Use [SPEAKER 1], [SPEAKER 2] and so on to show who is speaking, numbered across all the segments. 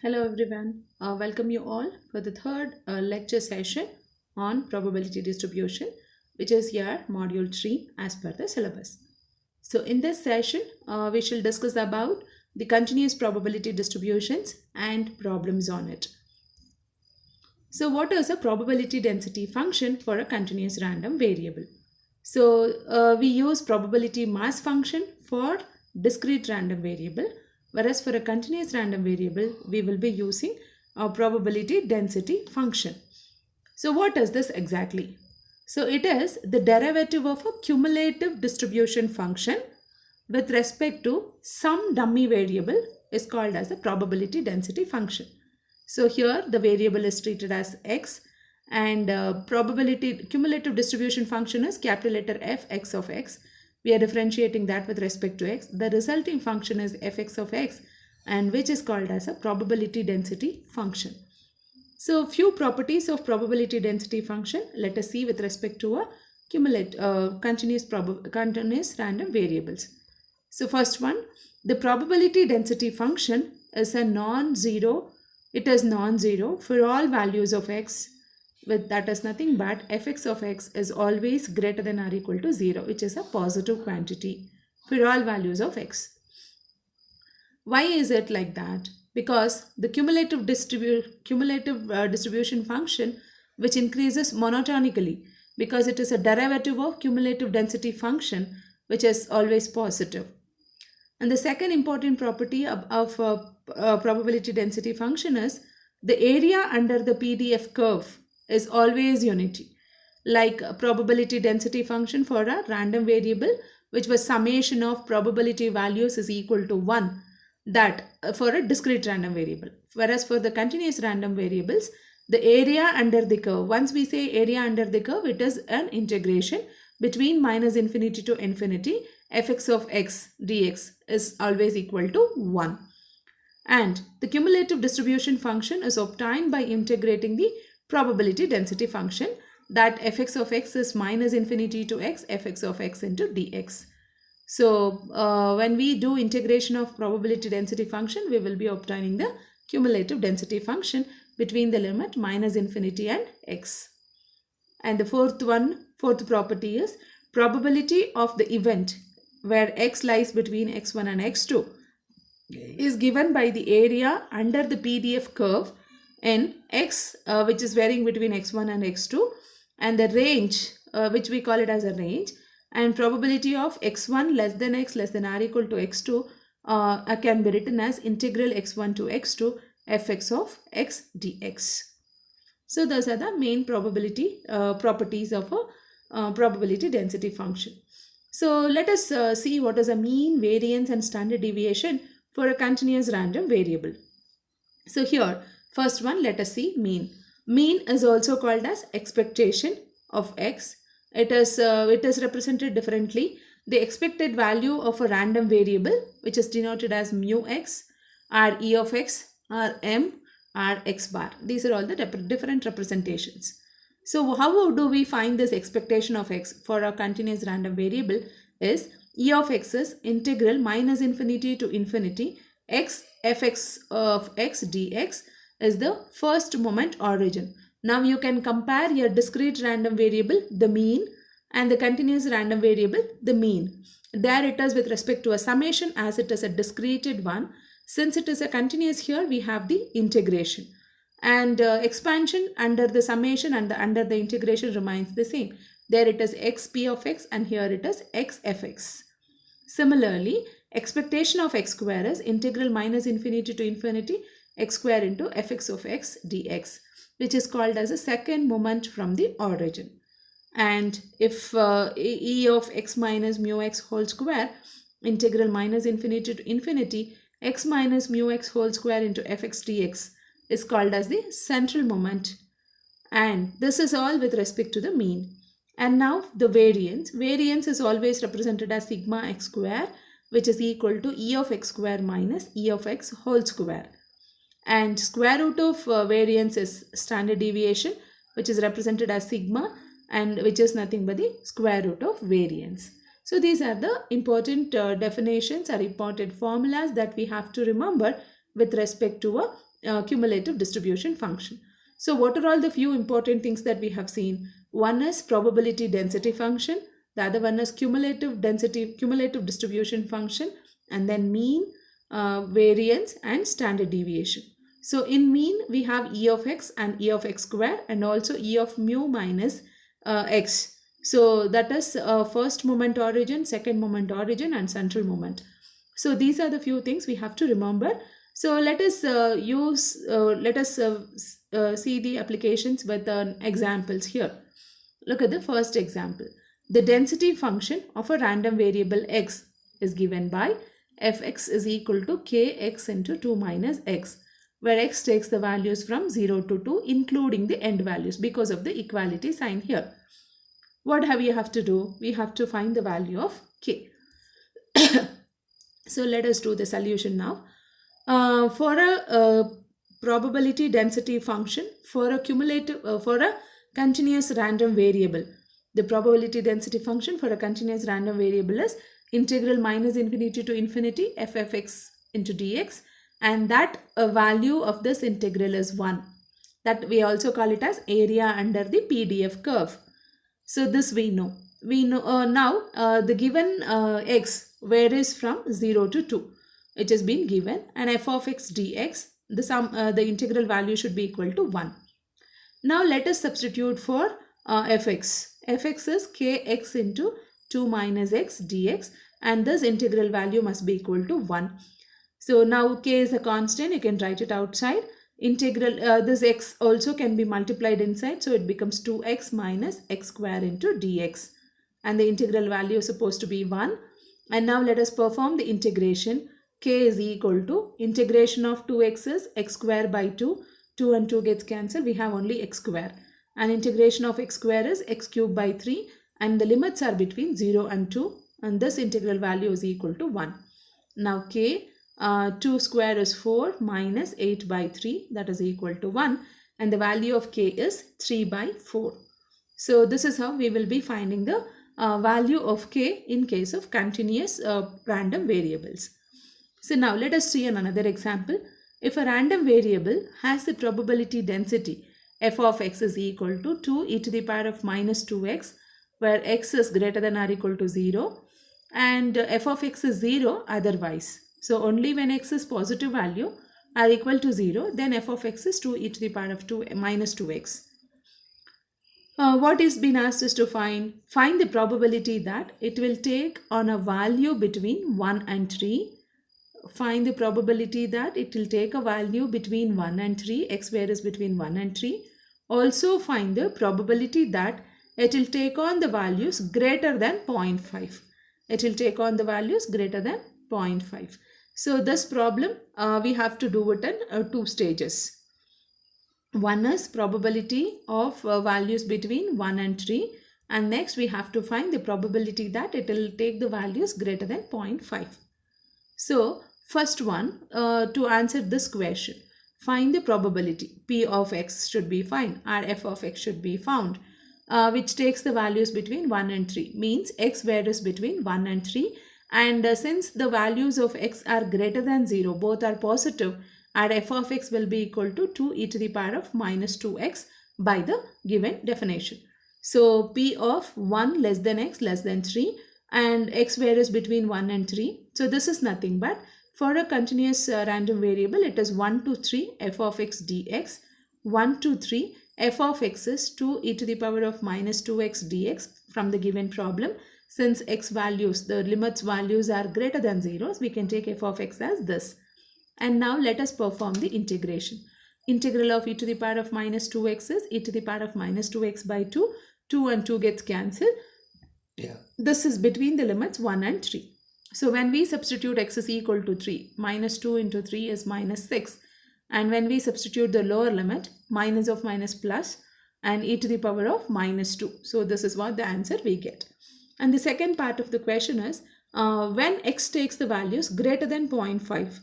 [SPEAKER 1] Hello everyone. Welcome you all for the third lecture session on probability distribution, which is here module 3 as per the syllabus. So in this session, we shall discuss about the continuous probability distributions and problems on it. So what is a probability density function for a continuous random variable? So we use probability mass function for discrete random variable, whereas for a continuous random variable, we will be using a probability density function. So what is this exactly? So it is the derivative of a cumulative distribution function with respect to some dummy variable is called as a probability density function. So here the variable is treated as x, and probability cumulative distribution function is capital letter F x of x. We are differentiating that with respect to x. The resulting function is fx of x, and which is called as a probability density function. So few properties of probability density function let us see with respect to a continuous random variables. So first one, the probability density function is a non-zero. It is non-zero for all values of x, with that is nothing but fx of x is always greater than or equal to 0, which is a positive quantity for all values of x. Why is it like that? Because the cumulative distribution function, which increases monotonically, because it is a derivative of cumulative density function, which is always positive. And the second important property of probability density function is the area under the PDF curve is always unity. Like a probability density function for a random variable, which was summation of probability values is equal to 1, that for a discrete random variable. Whereas for the continuous random variables, the area under the curve, once we say area under the curve, it is an integration between minus infinity to infinity. Fx of x dx is always equal to 1. And the cumulative distribution function is obtained by integrating the probability density function, that fx of x is minus infinity to x fx of x into dx. So when we do integration of probability density function, we will be obtaining the cumulative density function between the limit minus infinity and x. And the fourth property is probability of the event where x lies between x1 and x2 is given by the area under the PDF curve in x, which is varying between x1 and x2, and the range, which we call it as a range, and probability of x1 less than x less than or equal to x2 can be written as integral x1 to x2 fx of x dx. So those are the main probability properties of a probability density function. So let us see what is a mean, variance and standard deviation for a continuous random variable. So here, first one, let us see mean. Mean is also called as expectation of x. It is represented differently. The expected value of a random variable, which is denoted as mu x, or e of x, or m, or x bar. These are all the different representations. So how do we find this expectation of x for a continuous random variable? Is e of x is integral minus infinity to infinity x fx of x dx is the first moment origin. Now you can compare your discrete random variable, the mean, and the continuous random variable, the mean. There it is with respect to a summation, as it is a discreted one. Since it is a continuous, here we have the integration. And expansion under the summation and under the integration remains the same. There it is xp of x, and here it is x fx. Similarly, expectation of x square is integral minus infinity to infinity x square into fx of x dx, which is called as a second moment from the origin. And if e of x minus mu x whole square, integral minus infinity to infinity x minus mu x whole square into fx dx is called as the central moment. And this is all with respect to the mean. And now the variance. Variance is always represented as sigma x square, which is equal to e of x square minus e of x whole square. And square root of variance is standard deviation, which is represented as sigma, and which is nothing but the square root of variance. So these are the important definitions or important formulas that we have to remember with respect to a cumulative distribution function. So what are all the few important things that we have seen? One is probability density function, the other one is cumulative distribution function, and then mean, variance, and standard deviation. So in mean we have e of x and e of x square, and also e of mu minus x. So that is first moment origin, second moment origin, and central moment. So these are the few things we have to remember. So let us see the applications with examples here. Look at the first example. The density function of a random variable x is given by fx is equal to kx into 2 minus x, where x takes the values from 0 to 2 including the end values because of the equality sign here. What we have to do? We have to find the value of k. So let us do the solution now. For a probability density function for a continuous random variable, the probability density function for a continuous random variable is integral minus infinity to infinity f of x into dx, and that value of this integral is 1. That we also call it as area under the PDF curve. So this we know. Now the given x varies from 0 to 2. It has been given, and f of x dx, the integral value should be equal to 1. Now let us substitute for fx. Fx is kx into 2 minus x dx, and this integral value must be equal to 1. So now k is a constant, you can write it outside. Integral, this x also can be multiplied inside, so it becomes 2x minus x square into dx, and the integral value is supposed to be 1. And now let us perform the integration. K is equal to integration of 2x is x square by 2. 2 and 2 gets cancelled. We have only x square. And integration of x square is x cube by 3. And the limits are between 0 and 2. And this integral value is equal to 1. Now k, 2 square is 4 minus 8 by 3. That is equal to 1. And the value of k is 3 by 4. So this is how we will be finding the value of k in case of continuous random variables. So now let us see another example. If a random variable has the probability density f of x is equal to 2 e to the power of minus 2x, where x is greater than or equal to 0, and f of x is 0 otherwise. So only when x is positive value are equal to 0, then f of x is 2 e to the power of 2 minus 2x. What is being asked is to find the probability that it will take on a value between 1 and 3. Find the probability that it will take a value between 1 and 3, x varies between 1 and 3. Also find the probability that it will take on the values greater than 0.5. It will take on the values greater than 0.5. So this problem we have to do it in 2 stages. One is probability of values between 1 and 3, and next we have to find the probability that it will take the values greater than 0.5. So first one, to answer this question, find the probability p of x should be found, or f of x should be found, which takes the values between 1 and 3. Means x varies between 1 and 3, and since the values of x are greater than 0, both are positive, and f of x will be equal to 2 e to the power of minus 2x by the given definition. So p of 1 less than x less than 3, and x varies between 1 and 3. So this is nothing but for a continuous random variable, it is 1 to 3 f of x dx. 1 to 3 f of x is 2 e to the power of minus 2x dx from the given problem. Since x values, the limits values are greater than 0, we can take f of x as this. And now let us perform the integration. Integral of e to the power of minus 2x is e to the power of minus 2x by 2. 2 and 2 gets cancelled. Yeah. This is between the limits 1 and 3. So when we substitute x is equal to 3, minus 2 into 3 is minus 6. And when we substitute the lower limit, minus of minus plus, and e to the power of minus 2. So this is what the answer we get. And the second part of the question is, when x takes the values greater than 0.5.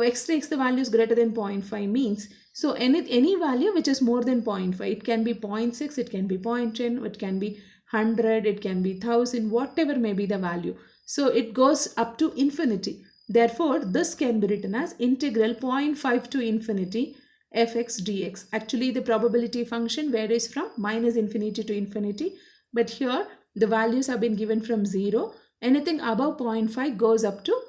[SPEAKER 1] X takes the values greater than 0.5 means, so any value which is more than 0.5, it can be 0.6, it can be 0.10, it can be 100, it can be 1000, whatever may be the value. So it goes up to infinity. Therefore, this can be written as integral 0.5 to infinity fx dx. Actually, the probability function varies from minus infinity to infinity, but here the values have been given from 0. Anything above 0.5 goes up to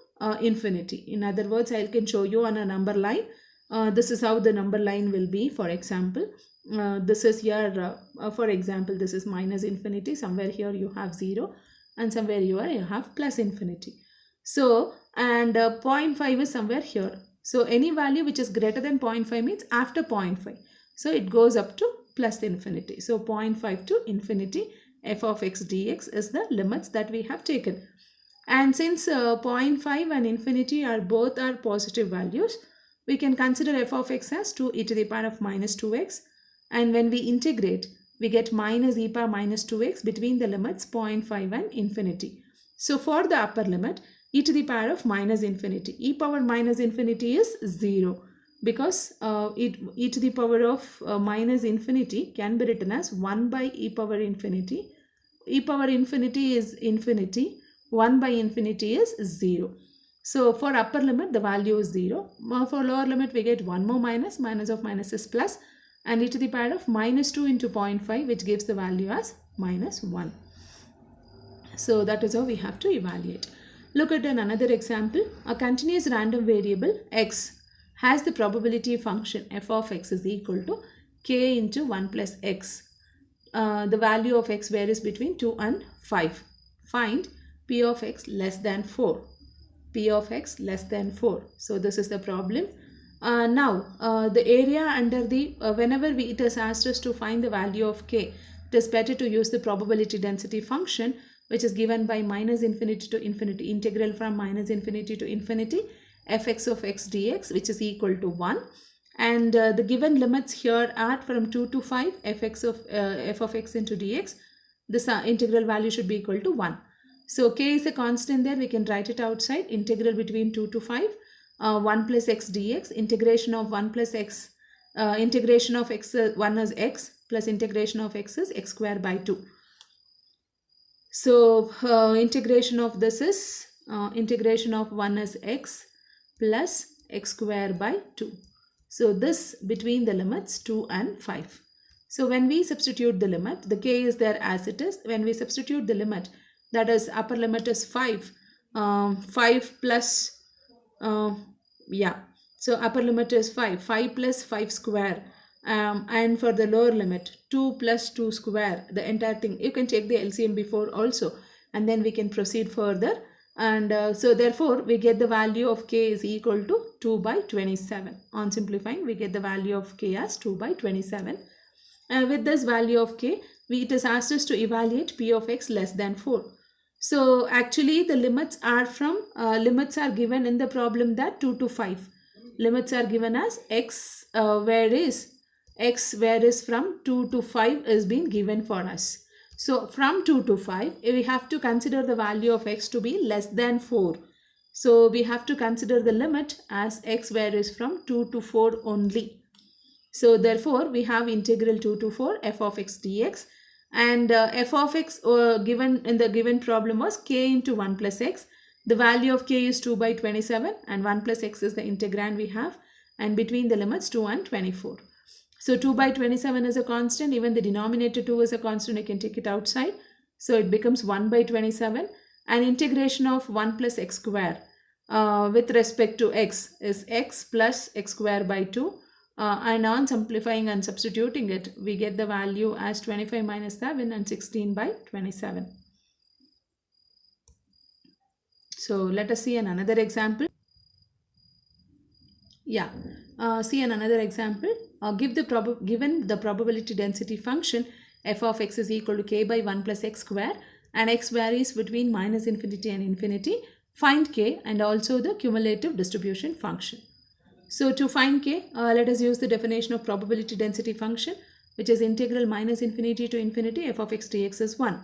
[SPEAKER 1] infinity. In other words, I can show you on a number line. This is how the number line will be. For example, this is here, for example, this is minus infinity. Somewhere here you have 0 and somewhere you have plus infinity. So, and 0.5 is somewhere here. So, any value which is greater than 0.5 means after 0.5. So, it goes up to plus infinity. So, 0.5 to infinity f of x dx is the limits that we have taken. And since 0.5 and infinity are both positive values, we can consider f of x as 2 e to the power of minus 2x. And when we integrate, we get minus e power minus 2x between the limits 0.5 and infinity. So, for the upper limit, e to the power of minus infinity. E power minus infinity is 0 because e to the power of minus infinity can be written as 1 by e power infinity. E power infinity is infinity. 1 by infinity is 0. So, for upper limit, the value is 0. For lower limit, we get 1 more minus. Minus of minus is plus. And e to the power of minus 2 into 0.5, which gives the value as minus 1. So, that is how we have to evaluate. Look at another example. A continuous random variable x has the probability function f of x is equal to k into 1 plus x. The value of x varies between 2 and 5. Find p of x less than 4. P of x less than 4. So, this is the problem. Now, the area under the, whenever it is asked us to find the value of k, it is better to use the probability density function, which is given by minus infinity to infinity, integral from minus infinity to infinity, fx of x dx, which is equal to 1. And the given limits here are from 2 to 5, f of x into dx. This integral value should be equal to 1. So, k is a constant there, we can write it outside, integral between 2 to 5, 1 plus x dx, integration of 1 plus x, integration of x, 1 is x, plus integration of x is x square by 2. So, integration of this is, integration of 1 is x plus x square by 2. So, this between the limits 2 and 5. So, when we substitute the limit, the k is there as it is. When we substitute the limit, that is upper limit is 5, 5 plus, so upper limit is 5 plus 5 square, and for the lower limit 2 plus 2 square, the entire thing. You can take the LCM before also, and then we can proceed further. And so therefore we get the value of k is equal to 2 by 27. On simplifying, we get the value of k as 2 by 27. With this value of k, it is asked us to evaluate p of x less than 4. So actually the limits are from, limits are given in the problem that 2 to 5. Limits are given as x, where is from 2 to 5 is being given for us. So from 2 to 5, we have to consider the value of x to be less than 4. So we have to consider the limit as x varies from 2 to 4 only. So therefore we have integral 2 to 4 f of x dx. And f of x given in the given problem was k into 1 plus x. The value of k is 2 by 27 and 1 plus x is the integrand we have, and between the limits 2 and 24. So 2 by 27 is a constant, even the denominator 2 is a constant, I can take it outside. So it becomes 1 by 27, and integration of 1 plus x square with respect to x is x plus x square by 2. And on simplifying and substituting it, we get the value as 25 minus 7 and 16 by 27. So let us see another example. See another example. Given the probability density function f of x is equal to k by 1 plus x square, and x varies between minus infinity and infinity, find k and also the cumulative distribution function. So to find k, let us use the definition of probability density function, which is integral minus infinity to infinity f of x dx is 1.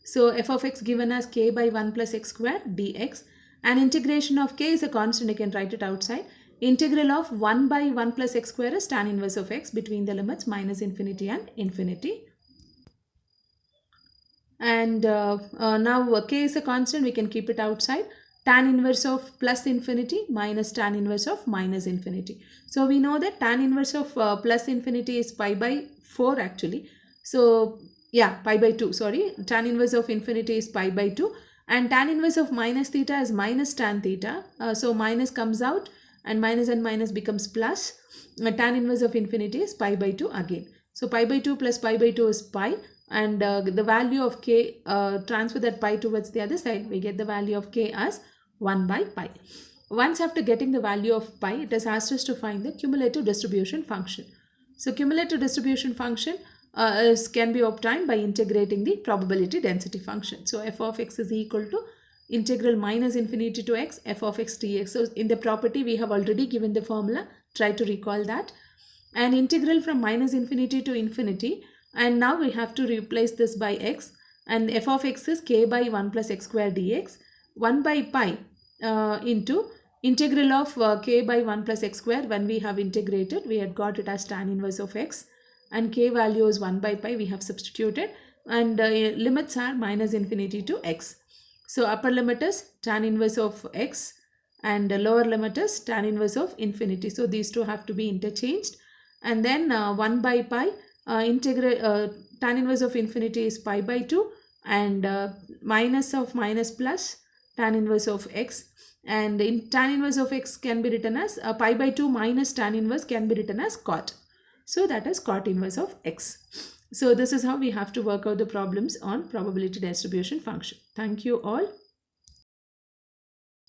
[SPEAKER 1] So f of x given as k by 1 plus x square dx, and integration of k is a constant, I can write it outside. Integral of 1 by 1 plus x square is tan inverse of x between the limits minus infinity and infinity. And now k is a constant, we can keep it outside. tan inverse of plus infinity minus tan inverse of minus infinity. So we know that tan inverse of plus infinity is pi by 4 actually. So yeah, pi by 2, sorry. Tan inverse of infinity is pi by 2 and tan inverse of minus theta is minus tan theta. So minus comes out and minus becomes plus. Tan inverse of infinity is pi by 2 again. So pi by 2 plus pi by 2 is pi, and the value of k, transfer that pi towards the other side, we get the value of k as 1 by pi. Once after getting the value of pi, it has asked us to find the cumulative distribution function. So cumulative distribution function can be obtained by integrating the probability density function. So f of x is equal to integral minus infinity to x f of x dx. So in the property we have already given the formula, try to recall that. And integral from minus infinity to infinity, and now we have to replace this by x, and f of x is k by 1 plus x square dx. 1 by pi into integral of k by 1 plus x square. When we have integrated, we had got it as tan inverse of x, and k value is 1 by pi, we have substituted, and limits are minus infinity to x. So upper limit is tan inverse of x and lower limit is tan inverse of infinity. So these two have to be interchanged, and then 1 by pi, tan inverse of infinity is pi by 2, and minus of minus plus tan inverse of x, and in tan inverse of x can be written as pi by 2 minus tan inverse can be written as cot. So that is cot inverse of x. So this is how we have to work out the problems on probability distribution function. Thank you all.